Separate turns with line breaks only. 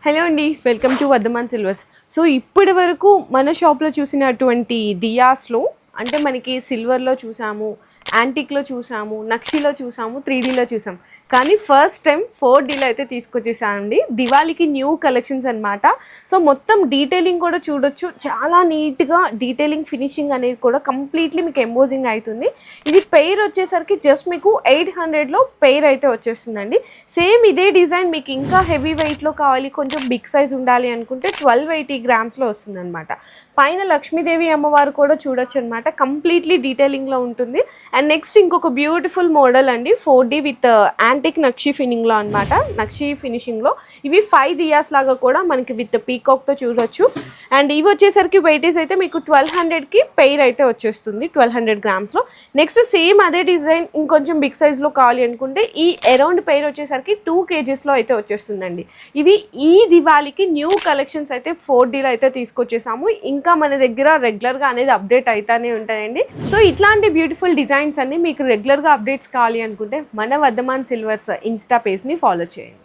Hello అండి, welcome to Vardhaman silvers. So ఇప్పటి వరకు మన షాప్లో చూసినటువంటి దియాస్లో అంటే మనకి సిల్వర్లో చూసాము, యాంటిక్లో చూసాము, నక్షిలో చూసాము, 3Dలో చూసాం. కానీ ఫస్ట్ టైం 4Dలో అయితే తీసుకొచ్చేసామండి. దివాళీకి న్యూ కలెక్షన్స్ అనమాట. సో మొత్తం డీటెయిలింగ్ కూడా చూడొచ్చు. చాలా నీట్గా డీటెయిలింగ్ ఫినిషింగ్ అనేది కూడా కంప్లీట్లీ మీకు ఎంబోజింగ్ అవుతుంది. ఇది పెయిర్ వచ్చేసరికి జస్ట్ మీకు 800లో పెయిర్ అయితే వచ్చేస్తుందండి. సేమ్ ఇదే డిజైన్ మీకు ఇంకా హెవీ వెయిట్లో కావాలి, కొంచెం బిగ్ సైజ్ ఉండాలి అనుకుంటే 1280 గ్రామ్స్లో వస్తుంది అనమాట. పైన లక్ష్మీదేవి అమ్మవారు కూడా చూడొచ్చు అనమాట. కంప్లీట్లీ డీటెయిలింగ్లో ఉంటుంది. అండ్ నెక్స్ట్ ఇంకొక బ్యూటిఫుల్ మోడల్ అండి, 4D విత్ యాంటిక్ నక్షి ఫినింగ్లో అనమాట. నక్షి ఫినిషింగ్లో ఇవి 5 దియాస్ లాగా కూడా మనకి విత్ పీకాక్తో చూడొచ్చు. అండ్ ఇవి వచ్చేసరికి వెయిటేజ్ అయితే మీకు 1200కి పెయిర్ అయితే వచ్చేస్తుంది, 1200 గ్రామ్స్లో. నెక్స్ట్ సేమ్ అదే డిజైన్ ఇంకొంచెం బిగ్ సైజ్లో కావాలి అనుకుంటే ఈ అరౌండ్ పెయిర్ వచ్చేసరికి 2 kgsలో అయితే వచ్చేస్తుందండి. ఇవి ఈ దివాళీకి న్యూ కలెక్షన్స్ అయితే 4Dలో అయితే తీసుకొచ్చేసాము. ఇంకా మన దగ్గర రెగ్యులర్గా అనేది అప్డేట్ అవుతానే ఉంటాయండి. సో ఇట్లాంటి బ్యూటిఫుల్ డిజైన్స్ అన్ని మీకు రెగ్యులర్గా అప్డేట్స్ కావాలి అనుకుంటే మన వర్ధమాన్ సిల్వర్స్ ఇన్స్టా పేజ్ని ఫాలో చేయండి.